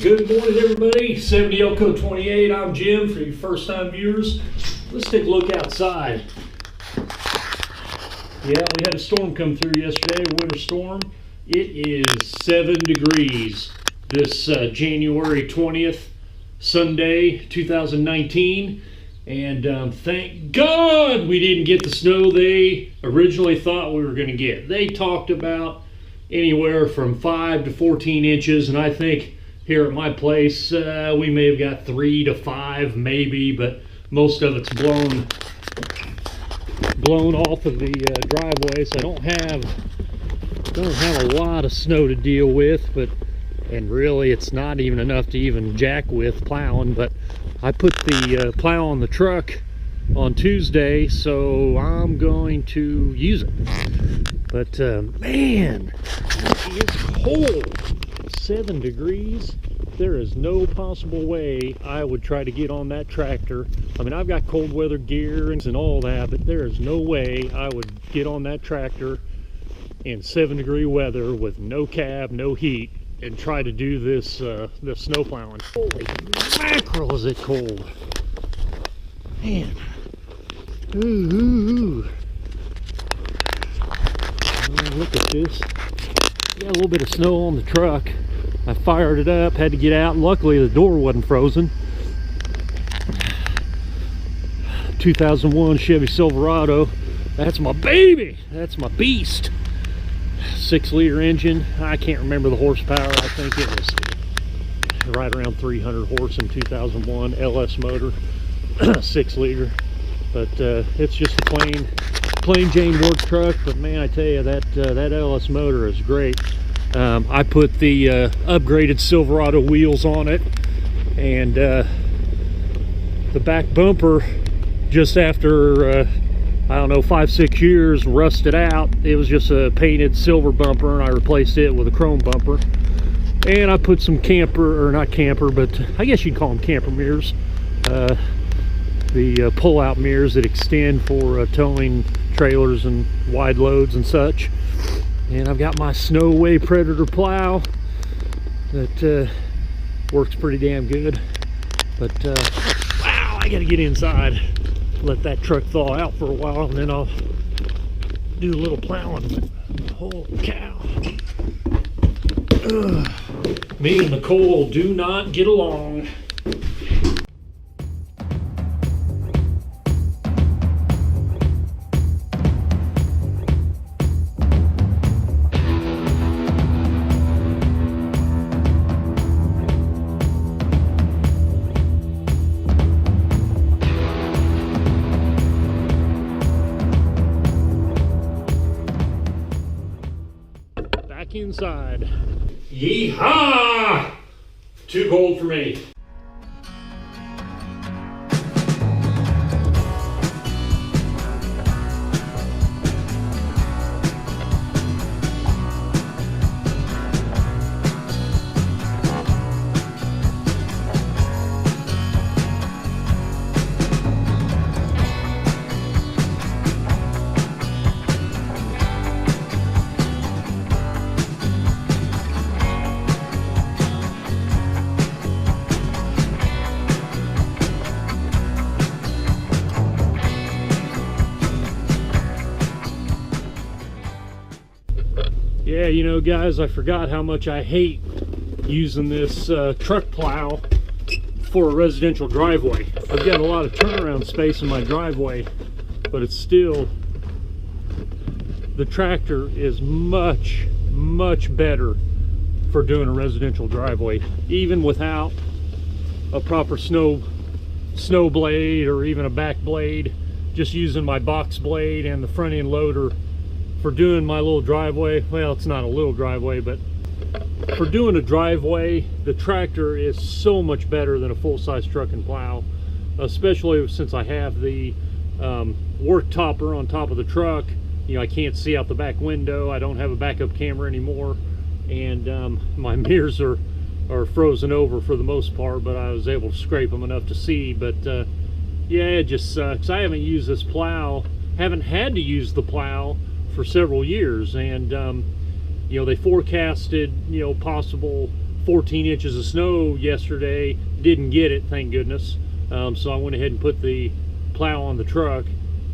Good morning, everybody. 70 Elko 28. I'm Jim. For you first-time viewers, let's take a look outside. Yeah, we had a storm come through yesterday, a winter storm. It is 7 degrees this January 20th, Sunday, 2019. And thank God we didn't get the snow they originally thought we were going to get. They talked about anywhere from 5 to 14 inches, and I think here at my place we may have got 3 to 5 maybe, but most of it's blown off of the driveway, so I don't have a lot of snow to deal with, and really it's not even enough to even jack with plowing. But I put the plow on the truck on Tuesday, so I'm going to use it. But man, it's cold. 7 degrees. There is no possible way I would try to get on that tractor. I mean, I've got cold weather gear and all that, but there is no way I would get on that tractor in 7-degree weather with no cab, no heat, and try to do this snow plowing. Holy mackerel, is it cold. Man. Ooh. Oh, look at this. Got a little bit of snow on the truck. I fired it up, had to get out. Luckily the door wasn't frozen. 2001 Chevy Silverado. That's my baby. That's my beast. 6-liter engine. I can't remember the horsepower. I think it was right around 300 horse in 2001. LS motor. 6-liter. But it's just a plain Jane work truck. But man, I tell you, that LS motor is great. I put the upgraded Silverado wheels on it, and the back bumper, just after I don't know, 5-6 years, rusted out. It was just a painted silver bumper, and I replaced it with a chrome bumper. And I put some not camper, but I guess you'd call them camper mirrors, the pull-out mirrors that extend for towing trailers and wide loads and such. And I've got my Snowway Predator plow that works pretty damn good. But wow, I gotta get inside, let that truck thaw out for a while, and then I'll do a little plowing. Holy cow. Me and Nicole do not get along. Inside. Yeehaw! Too cold for me. Yeah, you know, guys, I forgot how much I hate using this truck plow for a residential driveway. I've got a lot of turnaround space in my driveway, but it's still, the tractor is much better for doing a residential driveway, even without a proper snow blade or even a back blade. Just using my box blade and the front end loader for doing my little driveway. Well, it's not a little driveway, but for doing a driveway, the tractor is so much better than a full-size truck and plow, especially since I have the work topper on top of the truck. You know, I can't see out the back window. I don't have a backup camera anymore, and my mirrors are frozen over for the most part, but I was able to scrape them enough to see. But yeah, it just sucks. I haven't used this plow, haven't had to use the plow for several years, and you know, they forecasted, you know, possible 14 inches of snow yesterday. Didn't get it, thank goodness. So I went ahead and put the plow on the truck.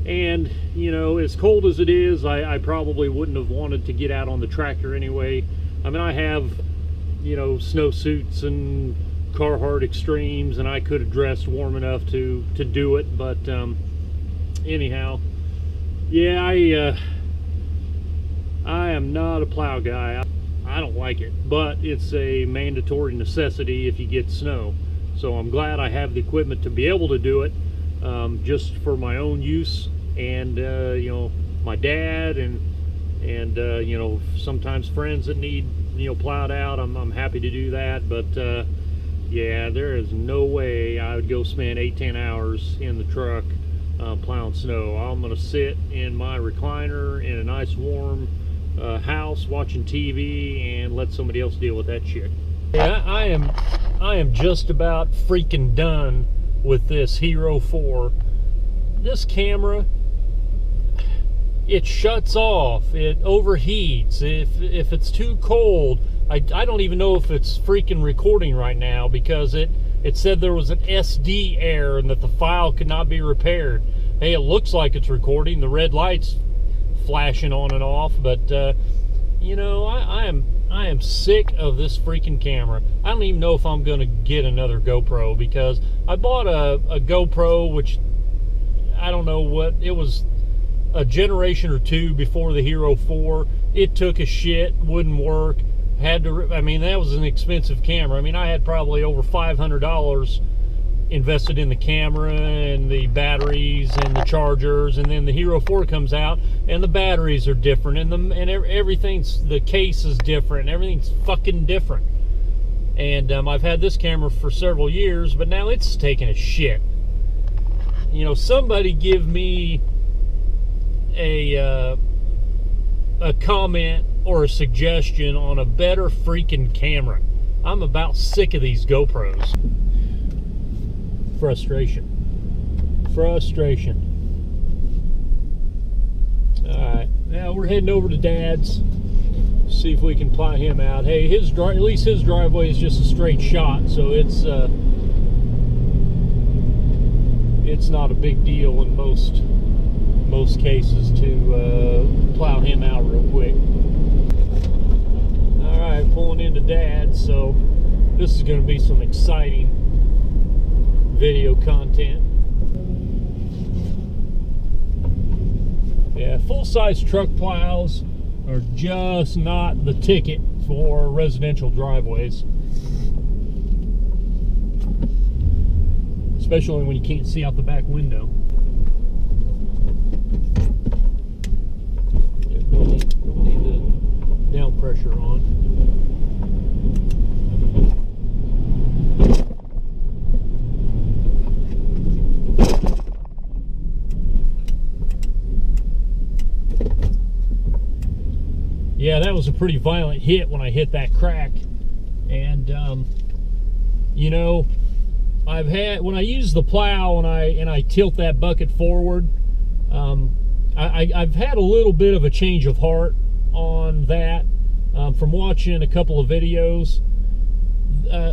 And, you know, as cold as it is, I probably wouldn't have wanted to get out on the tractor anyway. I mean, I have, you know, snow suits and Carhartt Extremes, and I could have dressed warm enough to do it. But anyhow, yeah, I am not a plow guy. I don't like it, but it's a mandatory necessity if you get snow. So I'm glad I have the equipment to be able to do it, just for my own use, and you know, my dad and you know, sometimes friends that need, you know, plowed out. I'm happy to do that, but yeah, there is no way I would go spend 8-10 hours in the truck plowing snow. I'm gonna sit in my recliner in a nice warm house watching TV and let somebody else deal with that shit. Yeah, I am just about freaking done with this Hero 4. This camera, it shuts off, it overheats. If it's too cold, I don't even know if it's freaking recording right now, because it said there was an SD error and that the file could not be repaired. Hey, it looks like it's recording. The red light's flashing on and off, but you know, I am sick of this freaking camera. I don't even know if I'm gonna get another GoPro, because I bought a GoPro, which I don't know what it was, a generation or two before the Hero 4. It took a shit, wouldn't work. Had to, I mean, that was an expensive camera. I mean, I had probably over $500 invested in the camera and the batteries and the chargers, and then the Hero 4 comes out and the batteries are different, and everything's, the case is different, everything's fucking different. And I've had this camera for several years, but now it's taking a shit. You know, somebody give me a comment or a suggestion on a better freaking camera. I'm about sick of these GoPros. Frustration. Alright, now we're heading over to Dad's. See if we can plow him out. Hey, at least his driveway is just a straight shot, so it's not a big deal in most cases to plow him out real quick. Alright, pulling into Dad's, so this is going to be some exciting video content. Yeah, full-size truck plows are just not the ticket for residential driveways, especially when you can't see out the back window. Yeah, don't need the down pressure on. Yeah, that was a pretty violent hit when I hit that crack. And you know, when I use the plow and I tilt that bucket forward, I've had a little bit of a change of heart on that from watching a couple of videos.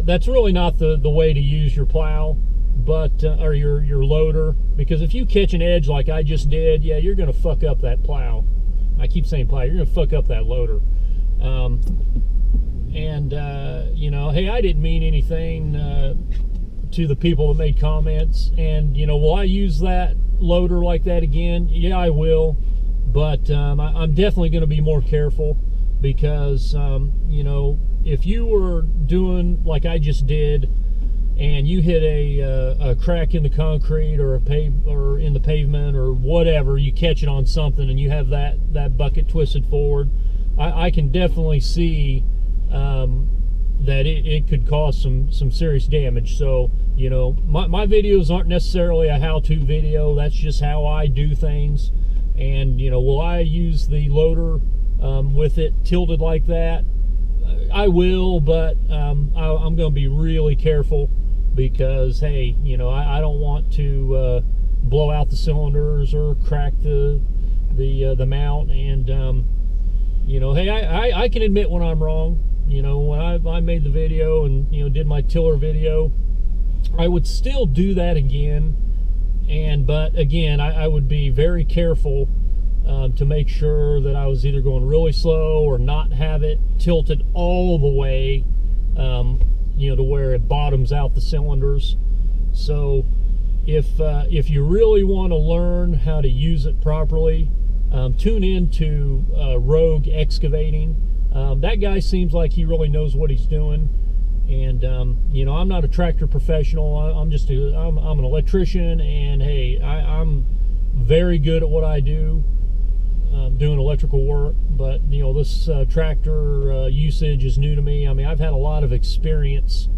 That's really not the way to use your plow, but or your loader, because if you catch an edge like I just did, yeah, you're gonna fuck up that plow. I keep saying plow, you're gonna fuck up that loader. You know, hey, I didn't mean anything to the people that made comments, and you know, will I use that loader like that again? Yeah, I will, but I'm definitely going to be more careful, because you know, if you were doing like I just did and you hit a crack in the concrete or or in the pavement or whatever, you catch it on something and you have that bucket twisted forward, I can definitely see that it could cause some serious damage. So, you know, my videos aren't necessarily a how-to video. That's just how I do things. And, you know, will I use the loader with it tilted like that? I will, but I'm going to be really careful, because, hey, you know, I don't want to blow out the cylinders or crack the mount. And you know, hey, I can admit when I'm wrong. you know, when I made the video and, you know, did my tiller video, I would still do that again. But again, I would be very careful to make sure that I was either going really slow or not have it tilted all the way, you know, to where it bottoms out the cylinders. So if you really want to learn how to use it properly, tune into Rogue Excavating. That guy seems like he really knows what he's doing. And you know, I'm not a tractor professional. I'm just I'm an electrician, and hey, I'm very good at what I do, doing electrical work. But you know, this tractor usage is new to me. I mean, I've had a lot of experience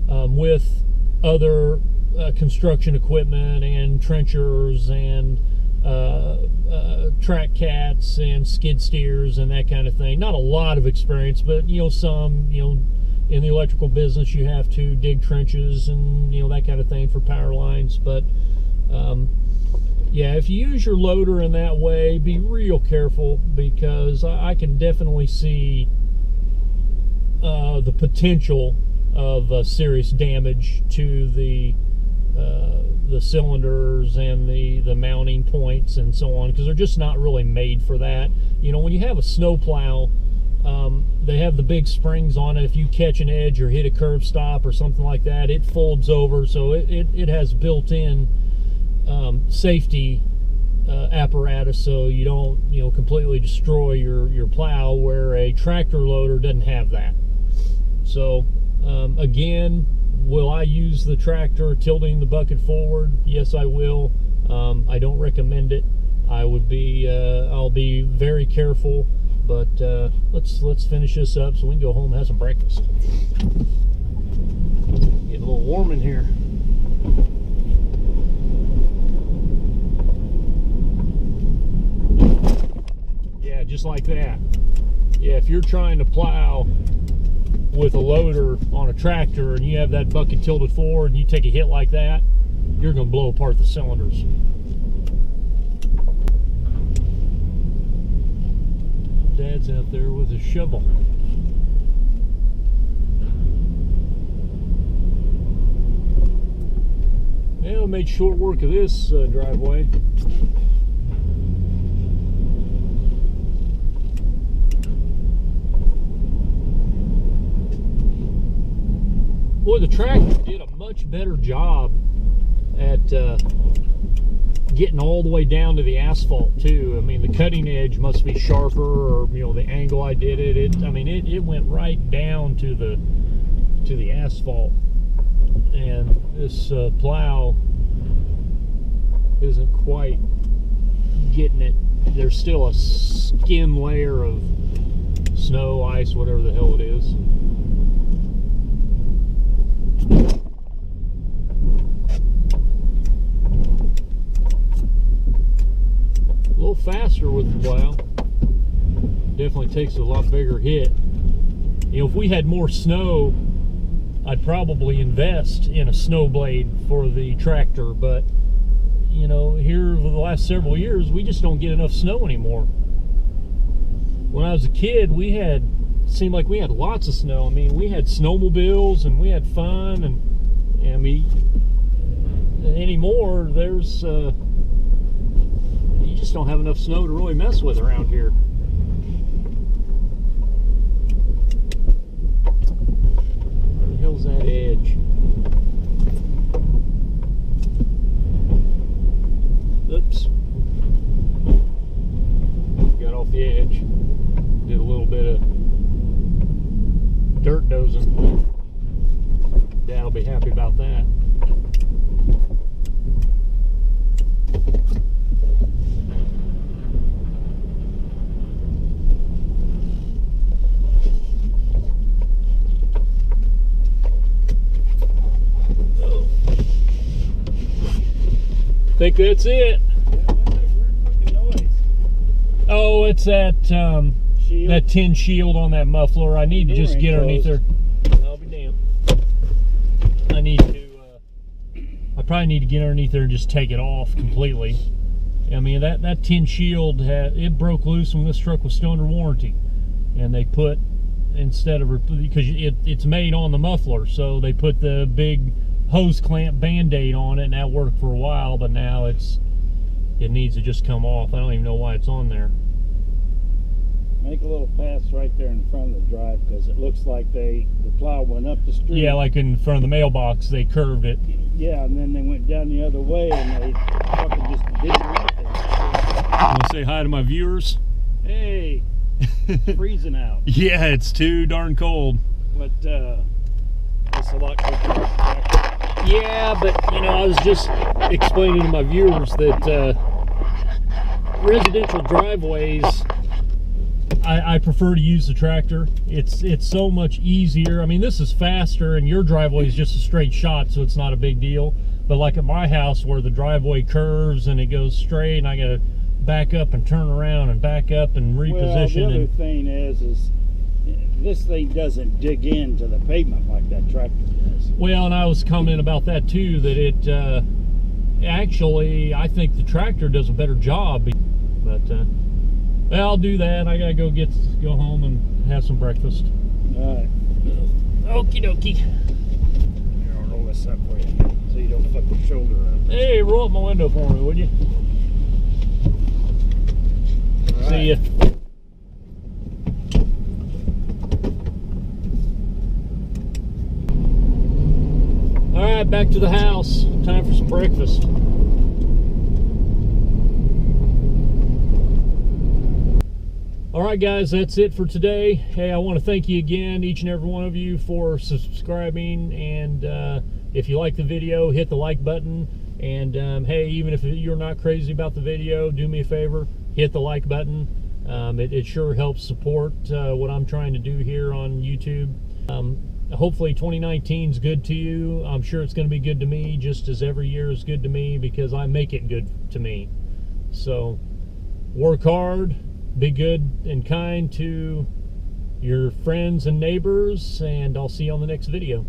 with other construction equipment and trenchers and track cats and skid steers and that kind of thing. Not a lot of experience, but you know, some. You know, in the electrical business, you have to dig trenches and, you know, that kind of thing for power lines. But yeah, if you use your loader in that way, be real careful, because I can definitely see the potential of serious damage to the cylinders and the mounting points and so on, because they're just not really made for that. You know, when you have a snow plow, they have the big springs on it. If you catch an edge or hit a curb stop or something like that, it folds over. So it has built-in safety apparatus, so you don't, you know, completely destroy your plow, where a tractor loader doesn't have that. So again, will I use the tractor tilting the bucket forward? Yes, I will. I don't recommend it. I'll be very careful. But let's finish this up so we can go home and have some breakfast. Getting a little warm in here. Yeah, just like that. Yeah, if you're trying to plow with a loader on a tractor and you have that bucket tilted forward and you take a hit like that, you're going to blow apart the cylinders. Dad's out there with a shovel. Yeah, I made short work of this driveway. Boy, the tractor did a much better job at getting all the way down to the asphalt too. I mean, the cutting edge must be sharper, or you know, the angle I did it. I mean, it went right down to the asphalt, and this plow isn't quite getting it. There's still a skim layer of snow, ice, whatever the hell it is. A little faster with the plow. Definitely takes a lot bigger hit. You know, if we had more snow, I'd probably invest in a snow blade for the tractor, but you know, here over the last several years, we just don't get enough snow anymore. When I was a kid, seemed like we had lots of snow. I mean, we had snowmobiles and we had fun, and I mean, anymore there's you just don't have enough snow to really mess with around here. Where the hell's that edge? Oops. Got off the edge. Did a little bit of dirt dozing. Dad will be happy about that. Think that's it. Oh, it's that that tin shield on that muffler. I need to just get underneath there. I'll be damned. I probably need to get underneath there and just take it off completely. I mean, that tin shield it broke loose when this truck was still under warranty, and they put instead of, because it's made on the muffler, so they put the big hose clamp band-aid on it, and that worked for a while, but now it needs to just come off. I don't even know why it's on there. Make a little pass right there in front of the drive, because it looks like the plow went up the street. Yeah, like in front of the mailbox, they curved it. Yeah, and then they went down the other way, and they fucking just didn't do anything. I want to say hi to my viewers. Hey, freezing out. Yeah, it's too darn cold. But it's a lot quicker. Yeah, but you know, I was just explaining to my viewers that residential driveways, I prefer to use the tractor. It's so much easier. I mean, this is faster, and your driveway is just a straight shot, so it's not a big deal. But like at my house, where the driveway curves and it goes straight, and I gotta back up and turn around and back up and reposition. Well, the other thing is this thing doesn't dig into the pavement like that tractor does. Well, and I was commenting about that too, that it actually, I think the tractor does a better job. But well, I'll do that. I gotta go home and have some breakfast. All right. Okie dokie. Here, I'll roll this up for you so you don't fuck your shoulder up. Hey, roll up my window for me, would you? All See ya. All right, back to the house. Time for some breakfast. All right, guys, that's it for today. Hey, I want to thank you again, each and every one of you, for subscribing. And if you like the video, hit the like button. And hey, even if you're not crazy about the video, do me a favor, hit the like button. It sure helps support what I'm trying to do here on YouTube. Hopefully 2019 is good to you. I'm sure it's going to be good to me, just as every year is good to me, because I make it good to me. So work hard, be good and kind to your friends and neighbors, and I'll see you on the next video.